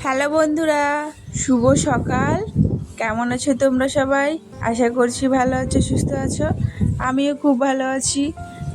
Hello বন্ধুরা, শুভ সকাল। কেমন আছো তোমরা সবাই? আশা করছি ভালো আছো, সুস্থ আছো। আমিও খুব ভালো আছি।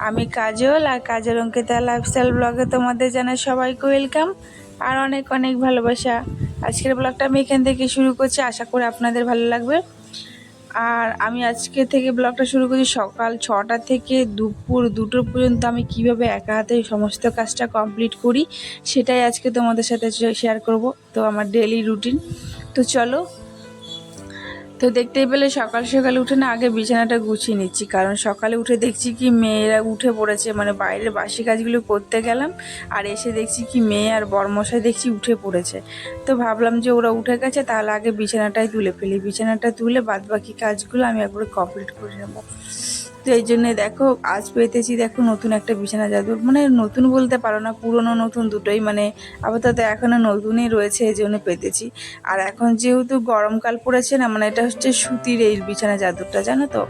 আমি কাজল, আর কাজল অঙ্কিতা লাইফস্টাইল ব্লগে তোমাদের জানাই সবাইকে ওয়েলকাম আর অনেক অনেক ভালোবাসা। আজকের ব্লগটা আমি এখান থেকে শুরু করছি, আশা করি আপনাদের ভালো লাগবে। আর আমি আজকে থেকে ব্লগটা শুরু করছি সকাল 6টা থেকে দুপুর 2টো পর্যন্ত আমি কিভাবে একা হাতে সমস্ত কাজটা কমপ্লিট করি সেটাই আজকে তোমাদের সাথে শেয়ার করব। তো আমার ডেইলি রুটিন। তো চলো। তো দেখতেই পেলে সকাল সকালে উঠে না আগে বিছানাটা গুছিয়ে নিচ্ছি, কারণ সকালে উঠে দেখছি কি মেয়েরা উঠে পড়েছে, মানে বাইরের বাসি কাজগুলো করতে গেলাম আর এসে দেখছি কি মেয়ে আর বরমশাই দেখছি উঠে পড়েছে। তো ভাবলাম যে ওরা উঠে গেছে, তাহলে আগে বিছানাটাই তুলে ফেলি, বিছানাটা তুলে বাদবাকি কাজগুলো আমি একবারে কমপ্লিট করে নেবো। তো এই জন্যে দেখো আজ পেতেছি, দেখো নতুন একটা বিছানা চাদর, মানে নতুন বলতে পারো না, পুরনো নতুন দুটোই, মানে আপাতত এখনও নতুনই রয়েছে, এই জন্য পেতেছি। আর এখন যেহেতু গরমকাল পড়েছে না, মানে এটা হচ্ছে সুতির এই বিছানা চাদরটা, জানো তো।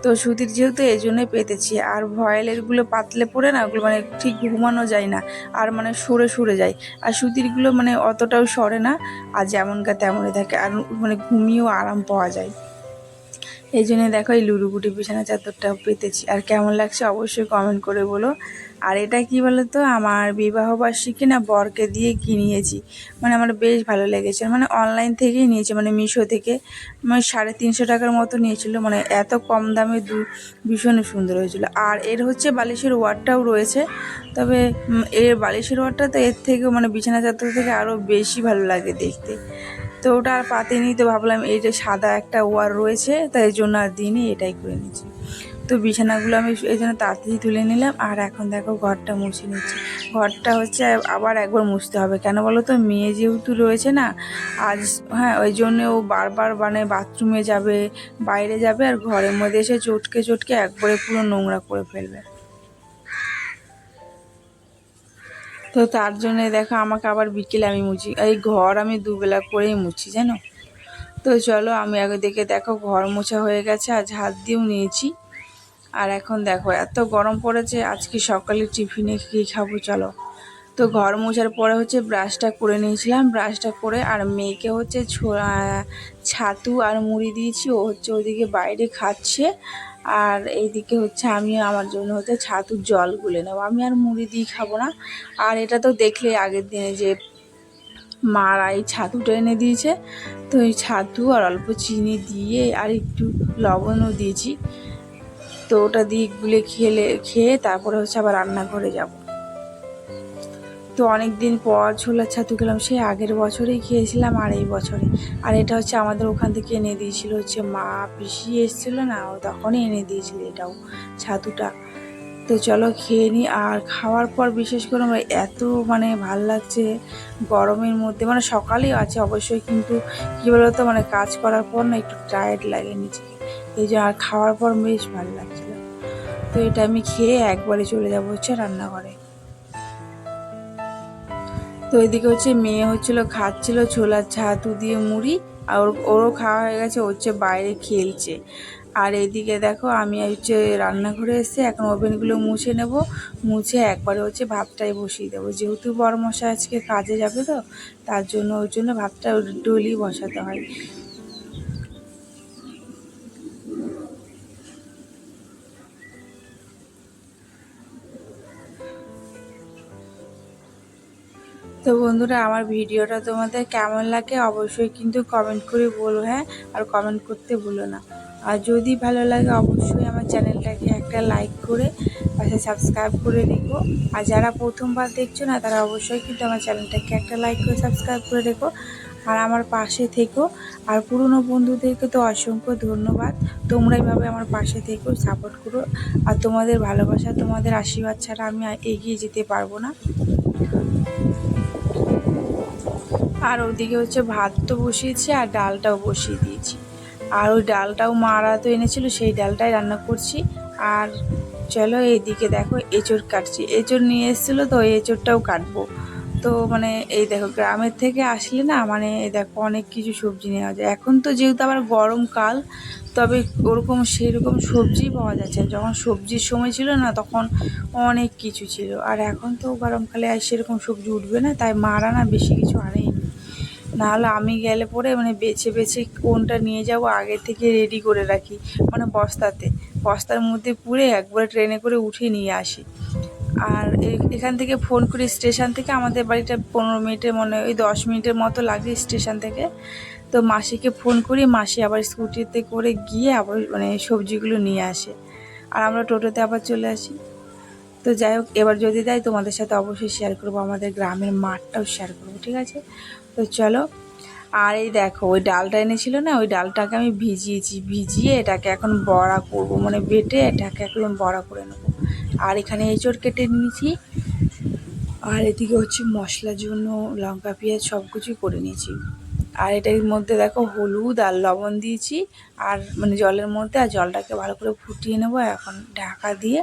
তো সুতির যেহেতু এই জন্যই পেতেছি। আর ভয়েলেরগুলো পাতলে পড়ে না, ওগুলো মানে ঠিক ঘুমানো যায় না, আর মানে সরে সরে যায়। আর সুতিরগুলো মানে অতটাও সরে না, আর যেমনকার তেমনই থাকে, আর মানে ঘুমিয়েও আরাম পাওয়া যায়। এই জন্য দেখো এই লুরুগুটি বিছানা চাদরটাও পেতেছি। আর কেমন লাগছে অবশ্যই কমেন্ট করে বলো। আর এটা কি বলো তো, আমার বিবাহবার্ষিকী না বরকে দিয়ে কিনিয়েছি, মানে আমার বেশ ভালো লেগেছে, মানে অনলাইন থেকেই নিয়েছি, মানে মিশো থেকে। মানে 350 টাকার মতো নিয়েছিল, মানে এত কম দামে ভীষণ সুন্দর হয়েছিল। আর এর হচ্ছে বালিশের ওয়ারটাও রয়েছে, তবে এর বালিশের ওয়ারটা তো এর থেকেও মানে বিছানা চাদর থেকে আরও বেশি ভালো লাগে দেখতে। তো ওটা আর পাতিনি, তো ভাবলাম এই যে সাদা একটা ওয়ার রয়েছে, তাই এই জন্য আর দিনই এটাই করে নিচ্ছি। তো বিছানাগুলো আমি এই জন্য তাড়াতাড়ি তুলে নিলাম। আর এখন দেখো ঘরটা মুছে নিচ্ছি। ঘরটা হচ্ছে আবার একবার মুছতে হবে, কেন বলো তো, মেয়ে যেহেতু রয়েছে না আজ, হ্যাঁ ওই জন্য ও বারবার মানে বাথরুমে যাবে, বাইরে যাবে, আর ঘরের মধ্যে এসে চটকে চটকে একবারে পুরো নোংরা করে ফেলবে। তো তার জন্যে দেখো আমাকে আবার বিকেলে আমি মুছি, এই ঘর আমি দুবেলা করেই মুছি, জানো। তো চলো, আমি আগে দেখে দেখো ঘর মোছা হয়ে গেছে, আর ঝাঁট দিয়েও নিয়েছি। আর এখন দেখো এত গরম পড়েছে, আজকে সকালে টিফিনে কী খাবো চলো। তো ঘর মোছার পরে হচ্ছে ব্রাশটা করে নিয়েছিলাম, ব্রাশটা করে আর মেয়েকে হচ্ছে ছাতু আর মুড়ি দিয়েছি, ও হচ্ছে ওইদিকে বাইরে খাচ্ছে। আর এইদিকে হচ্ছে আমি আমার জন্য হচ্ছে ছাতুর জল গুলে নেবো, আমি আর মুড়ি দিয়ে খাবো না। আর এটা তো দেখলে আগের দিনে যে মারা এই ছাতুটা এনে দিয়েছে, তো এই ছাতু আর অল্প চিনি দিয়ে আর একটু লবণও দিয়েছি। তো ওটা দিয়ে গুলে খেয়ে তারপরে হচ্ছে আবার রান্নাঘরে যাব। তো অনেক দিন পর ছোলার ছাতু খেলাম, সেই আগের বছরেই খেয়েছিলাম আর এই বছরে। আর এটা হচ্ছে আমাদের ওখান থেকে এনে দিয়েছিল, হচ্ছে মা পিসি এসেছিলো না, ও তখনই এনে দিয়েছিল এটাও, ছাতুটা। তো চলো খেয়ে নিই। আর খাওয়ার পর বিশেষ করে আমার এত মানে ভাল লাগছে গরমের মধ্যে, মানে সকালেই আছে অবশ্যই, কিন্তু কী বলতো মানে কাজ করার পর না একটু টায়ার্ড লাগে নিজেকে, এই জন্য। আর খাওয়ার পর বেশ ভালো লাগছিলো। তো এটা আমি খেয়ে একবারে চলে যাবো হচ্ছে রান্নাঘরে। তো এদিকে হচ্ছে মেয়ে খাচ্ছিল ছোলার ছাতু দিয়ে মুড়ি, আর ওরও খাওয়া হয়ে গেছে, হচ্ছে বাইরে খেলছে। আর এদিকে দেখো আমি হচ্ছে রান্নাঘরে এসে এখন ওভেনগুলো মুছে নেব, মুছে একবারে হচ্ছে ভাতটাই বসিয়ে দেবো, যেহেতু বড় মশাই আজকে কাজে যাবে, তো তার জন্য ওর জন্য ভাতটা ডলি বসাতে হয়। তো বন্ধুরা, আমার ভিডিওটা তোমাদের কেমন লাগে অবশ্যই কিন্তু কমেন্ট করে বলো, হ্যাঁ। আর কমেন্ট করতে ভুলো না। আর যদি ভালো লাগে অবশ্যই আমার চ্যানেলটাকে একটা লাইক করে পাশে সাবস্ক্রাইব করে রেখো। আর যারা প্রথমবার দেখছো না, তারা অবশ্যই কিন্তু আমার চ্যানেলটাকে একটা লাইক করে সাবস্ক্রাইব করে রেখো, আর আমার পাশে থেকো। আর পুরনো বন্ধুদেরকে তো অসংখ্য ধন্যবাদ, তোমরা এইভাবে আমার পাশে থেকো, সাপোর্ট করো। আর তোমাদের ভালোবাসা, তোমাদের আশীর্বাদ ছাড়া আমি এগিয়ে যেতে পারবো না। আর ওদিকে হচ্ছে ভাত তো বসিয়েছি আর ডালটাও বসিয়ে দিয়েছি। আর ওই ডালটাও মারা তো এনেছিল, সেই ডালটাই রান্না করছি। আর চলো এইদিকে দেখো এঁচড় কাটছি, এঁচড় নিয়ে এসেছিলো, তো এই এঁচড়টাও কাটবো। তো মানে এই দেখো গ্রামের থেকে আসলে না, মানে এই দেখো অনেক কিছু সবজি নেওয়া যায় এখন, তো যেহেতু আবার গরমকাল, তবে ওরকম সেরকম সবজি পাওয়া যাচ্ছে না। যখন সবজির সময় ছিল না, তখন অনেক কিছু ছিল। আর এখন তো গরমকালে আর সেরকম সবজি উঠবে না, তাই মারা না বেশি কিছু আনেই। নাহলে আমি গেলে পরে মানে বেছে বেছে কোনটা নিয়ে যাব আগে থেকে রেডি করে রাখি, মানে বস্তার মধ্যে পুরে একবারে ট্রেনে করে উঠে নিয়ে আসি। আর এখান থেকে ফোন করি, স্টেশন থেকে আমাদের বাড়িটা 15 মিনিটের মনে ওই 10 মিনিটের মতো লাগে স্টেশন থেকে। তো মাসিকে ফোন করি, মাসি আবার স্কুটিতে করে গিয়ে আবার মানে সবজিগুলো নিয়ে আসে, আর আমরা টোটোতে আবার চলে আসি। তো যাই হোক, এবার যদি দেয় তোমাদের সাথে অবশ্যই শেয়ার করবো, আমাদের গ্রামের মাঠটাও শেয়ার করবো, ঠিক আছে? তো চলো। আর এই দেখো, ওই ডালটা এনেছিল না, ওই ডালটাকে আমি ভিজিয়ে এটাকে এখন বড়া করব, মানে বেটে এটাকে এখন বড়া করে নেবো। আর এখানে এঁচড় কেটে নিয়েছি, আর এদিকে হচ্ছে মশলার জন্য লঙ্কা পেঁয়াজ সব কিছুই করে নিয়েছি। আর এটার মধ্যে দেখো হলুদ আর লবণ দিয়েছি, আর মানে জলের মধ্যে, আর জলটাকে ভালো করে ফুটিয়ে নেবো। এখন ঢাকা দিয়ে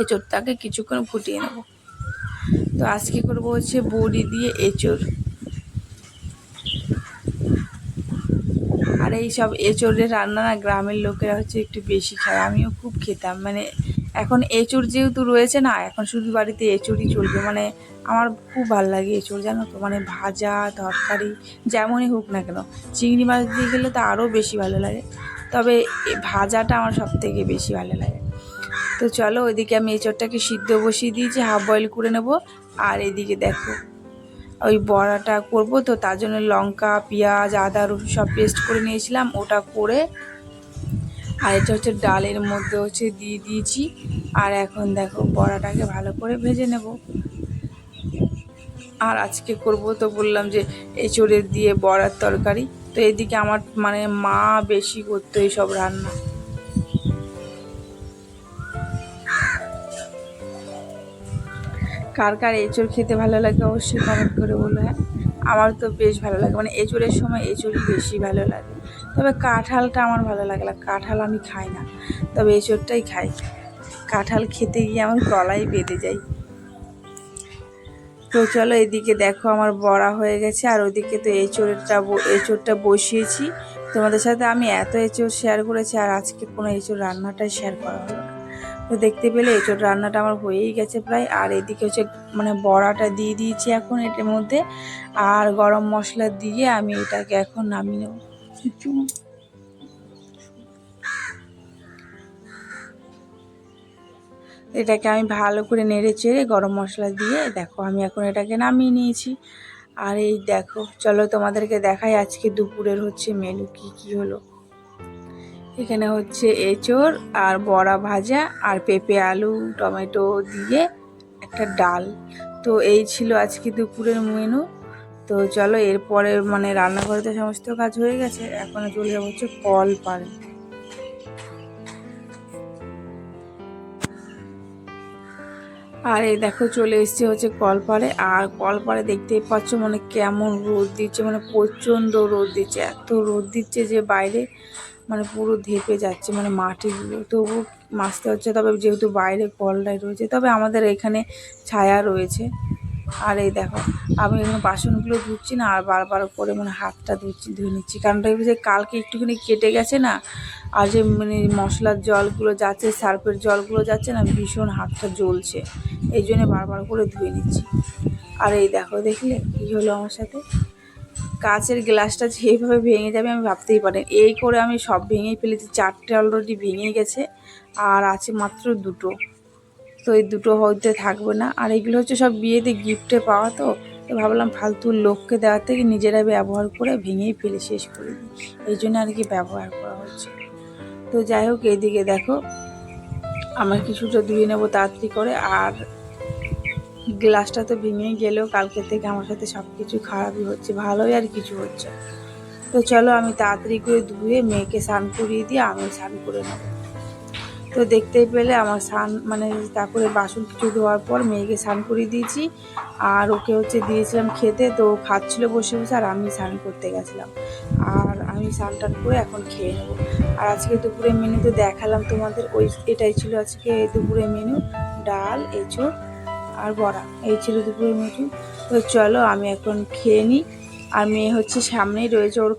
এঁচড়টাকে কিছুক্ষণ ফুটিয়ে নেব। তো আজকে করবো হচ্ছে বড়ি দিয়ে এঁচড়। আর এই সব এঁচড়ের রান্না না গ্রামের লোকেরা হচ্ছে একটু বেশি খায়, আমিও খুব খেতাম। মানে এখন এঁচড় যেহেতু রয়েছে না, এখন শুধু বাড়িতে এঁচড়ই চলবে। মানে আমার খুব ভালো লাগে এঁচড়, জানো তো, মানে ভাজা তরকারি যেমনই হোক না কেন। চিংড়ি মাছ দিয়ে গেলে তো আরও বেশি ভালো লাগে, তবে ভাজাটা আমার সব থেকে বেশি ভালো লাগে। তো চলো, ওইদিকে আমি এঁচড়টাকে সিদ্ধ বসিয়ে দিয়েছি, হাফ বয়েল করে নেব। আর এদিকে দেখো ওই বড়াটা করব, তো তার জন্য লঙ্কা পেঁয়াজ আদা রসুন সব পেস্ট করে নিয়েছিলাম, ওটা করে আর এটা হচ্ছে ডালের মধ্যে হচ্ছে দিয়ে দিয়েছি। আর এখন দেখো বড়াটাকে ভালো করে ভেজে নেব। আর আজকে করব তো বললাম যে এঁচড়ের দিয়ে বড়ার তরকারি। তো এদিকে আমার মানে মা বেশি করতো এইসব রান্না। কার কার এঁচড় খেতে ভালো লাগে অবশ্যই কমেন্ট করে বলো। হ্যাঁ, আমার তো বেশ ভালো লাগে, মানে এঁচড়ের সময় এঁচড়ই বেশি ভালো লাগে। তবে কাঁঠালটা আমার ভালো লাগে না, কাঁঠাল আমি খাই না, তবে এঁচড়টাই খাই। কাঁঠাল খেতে গিয়ে আমার গলায় বেঁধে যায়। তো চলো, এদিকে দেখো আমার বড়া হয়ে গেছে, আর ওইদিকে তো এঁচড়টা বসিয়েছি। তোমাদের সাথে আমি এত এঁচড় শেয়ার করেছি, আর আজকে কোনো এঁচড় রান্নাটাই শেয়ার করা হলো না। তো দেখতে পেলে এঁচড় রান্নাটা আমার হয়েই গেছে প্রায়। আর এদিকে হচ্ছে মানে বড়াটা দিয়ে দিয়েছি এখন এটার মধ্যে, আর গরম মশলা দিয়ে আমি এটাকে এখন নামিয়ে নেব। এটাকে আমি ভালো করে নেড়ে চেড়ে গরম মশলা দিয়ে দেখো আমি এখন এটাকে নামিয়ে নিয়েছি। আর এই দেখো, চলো তোমাদেরকে দেখাই আজকে দুপুরের হচ্ছে মেনু কি কি হলো। এখানে হচ্ছে এঁচড় আর বড়া ভাজা আর পেঁপে আলু টমেটো দিয়ে একটা ডাল। তো এই ছিল আজকে দুপুরের মেনু। তো চলো, এরপরে মানে রান্নাঘরে তো সমস্ত কাজ হয়ে গেছে, এখন চলে যাবো হচ্ছে কল পাড়ে। আর এই দেখো চলে এসছে হচ্ছে কলপাড়ে। আর কলপাড়ে দেখতেই পাচ্ছ মানে কেমন রোদ দিচ্ছে, মানে প্রচণ্ড রোদ দিচ্ছে, এত রোদ দিচ্ছে যে বাইরে মানে পুরো ধেপে যাচ্ছে মানে মাটিগুলো, তবু মাছতে হচ্ছে। তবে যেহেতু বাইরে কলটাই রয়েছে, তবে আমাদের এখানে ছায়া রয়েছে। আর এই দেখো আমি এখানে বাসনগুলো ধুচ্ছি না, আর বারবার করে মানে হাতটা ধুয়ে নিচ্ছি, কারণটা যে কালকে একটুখানি কেটে গেছে না, আর যে মানে মশলার জলগুলো যাচ্ছে সার্ফের জলগুলো যাচ্ছে না, ভীষণ হাতটা জ্বলছে, এই জন্য বারবার করে ধুয়ে নিচ্ছি। আর এই দেখো, দেখলে কী হলো আমার সাথে, কাচের গ্লাসটা যে এইভাবে ভেঙে যাবে আমি ভাবতেই পারি। এই করে আমি সব ভেঙেই ফেলেছি, 4টে অলরেডি ভেঙে গেছে, আর আছে মাত্র 2টো। তো এই 2টো হইতে থাকবে না। আর এগুলো হচ্ছে সব বিয়েতে গিফটে পাওয়া, তো ভাবলাম ফালতু লোককে দেওয়ার থেকে নিজেরা ব্যবহার করে ভেঙেই ফেলে শেষ করে দিই, এই জন্য আর কি ব্যবহার করা হচ্ছে। তো যাই হোক, এইদিকে দেখো আমার কিছুটা ধুয়ে নেবো তাড়াতাড়ি করে। আর গ্লাসটা তো ভেঙেই গেলেও কালকে থেকে আমার সাথে সব কিছু খারাপই হচ্ছে, ভালোই আর কিছু হচ্ছে। তো চলো আমি তাড়াতাড়ি করে ধুয়ে মেয়েকে স্নান করিয়ে দিয়ে আমি স্নান করে নেবো। তো দেখতেই পেলে আমার স্নান মানে তারপরে বাসন কিছু ধোয়ার পর মেয়েকে স্নান করিয়ে দিয়েছি, আর ওকে হচ্ছে দিয়েছিলাম খেতে, তো খাচ্ছিলো বসে বসে, আর আমি স্নান করতে গেছিলাম। আর আমি স্নান টান করে এখন খেয়ে নেবো। আর আজকে দুপুরের মেনু তো দেখালাম তোমাদের, এটাই ছিল আজকে দুপুরের মেনু, ডাল এঁচড় আর বড়া, এই ছিল দুপুরের মেনু। তো চলো আমি এখন খেয়ে নিই। আর মেয়ে হচ্ছে সামনেই রয়েছে, ওর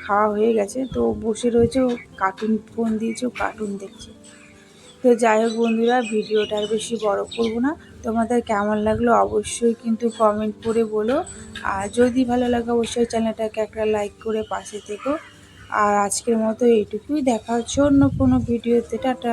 খাওয়া হয়ে গেছে, তো বসে রয়েছে, ও কার্টুন ফোন দিয়েছে, ও কার্টুন দেখছে। তো যাই হোক বন্ধুরা, ভিডিওটা আর বেশি বড় করব না। তোমাদের কেমন লাগলো অবশ্যই কিন্তু কমেন্ট করে বলো। আর যদি ভালো লাগে অবশ্যই চ্যানেলটাকে একটা লাইক করে পাশে থেকো। আর আজকের মতো এইটুকুই, দেখা হচ্ছে অন্য কোনো ভিডিওতে। টাটা।